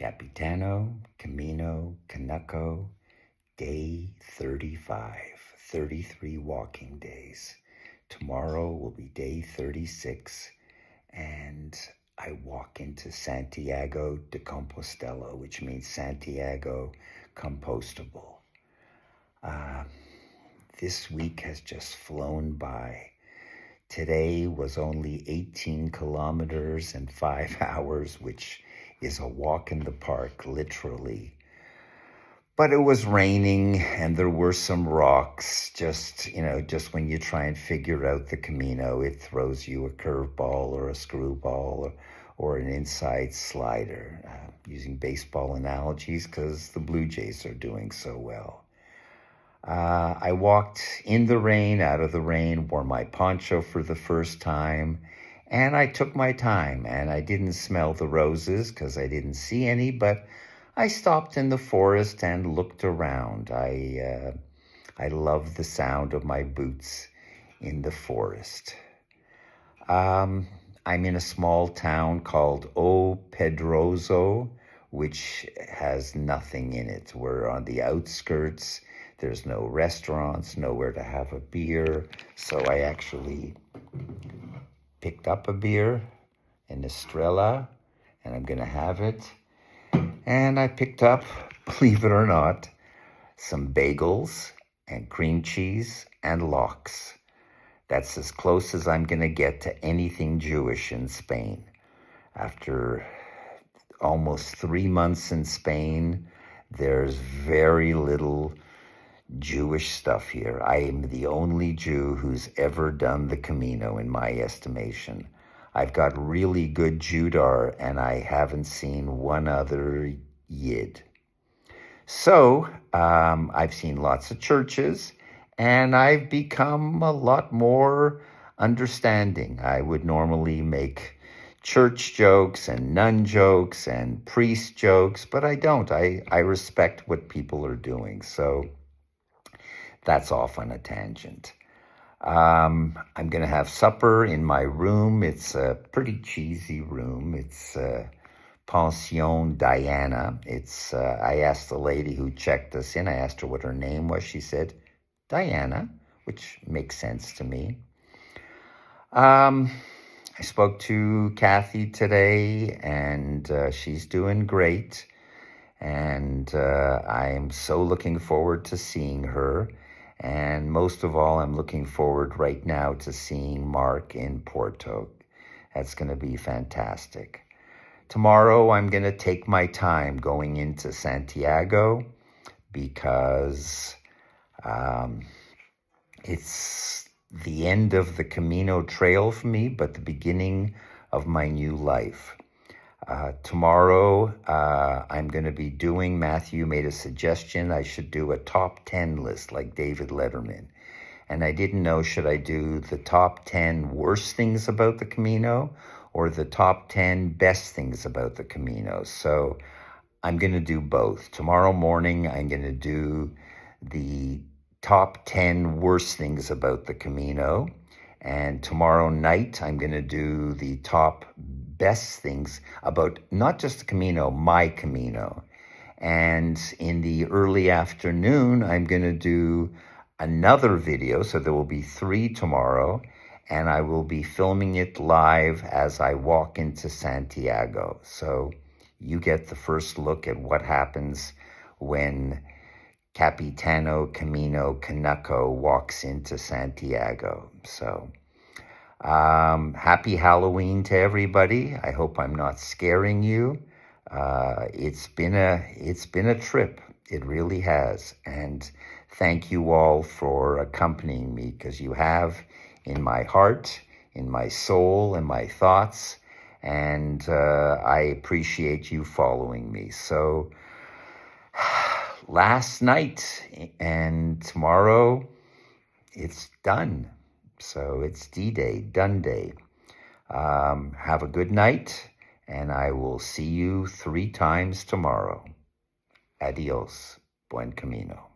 Capitano, Camino, Canucko, day 35, 33 walking days. Tomorrow will be day 36, and I walk into Santiago de Compostela, which means Santiago compostable. This week has just flown by. Today was only 18 kilometers and 5 hours, which is a walk in the park, literally. But it was raining and there were some rocks. Just when you try and figure out the Camino, it throws you a curveball or a screwball or an inside slider, using baseball analogies because the Blue Jays are doing so well. I walked in the rain, out of the rain, wore my poncho for the first time, and I took my time, and I didn't smell the roses because I didn't see any, but I stopped in the forest and looked around. I love the sound of my boots in the forest. I'm in a small town called Pedrouzo, which has nothing in it. We're on the outskirts. There's no restaurants, nowhere to have a beer. So I actually picked up a beer, an Estrella, and I'm going to have it. And I picked up, believe it or not, some bagels and cream cheese and lox. That's as close as I'm going to get to anything Jewish in Spain. After almost 3 months in Spain, there's very little Jewish stuff here. I am the only Jew who's ever done the Camino, in my estimation. I've got really good Judar, and I haven't seen one other Yid. So I've seen lots of churches, and I've become a lot more understanding. I would normally make church jokes and nun jokes and priest jokes, but I don't. I respect what people are doing. So that's off on a tangent. I'm going to have supper in my room. It's a pretty cheesy room. It's Pension Diana. I asked the lady who checked us in, I asked her what her name was. She said, Diana, which makes sense to me. I spoke to Kathy today, and she's doing great. And I'm so looking forward to seeing her. And most of all, I'm looking forward right now to seeing Mark in Porto. That's going to be fantastic. Tomorrow, I'm going to take my time going into Santiago because it's the end of the Camino trail for me, but the beginning of my new life. Tomorrow, I'm going to be doing, Matthew made a suggestion, I should do a top 10 list like David Letterman. And I didn't know, should I do the top 10 worst things about the Camino or the top 10 best things about the Camino? So I'm going to do both. Tomorrow morning, I'm going to do the top 10 worst things about the Camino. And tomorrow night, I'm going to do the top best things about not just the Camino, my Camino. And in the early afternoon, I'm going to do another video. So there will be 3 tomorrow. And I will be filming it live as I walk into Santiago. So you get the first look at what happens when Capitano, Camino, Canucko walks into Santiago. So happy Halloween to everybody. I hope I'm not scaring you. It's been a trip. It really has. And thank you all for accompanying me, because you have in my heart, in my soul, in my thoughts. And I appreciate you following me. So last night and tomorrow, it's done. So it's D-Day, done day. Have a good night, and I will see you 3 times tomorrow. Adios. Buen camino.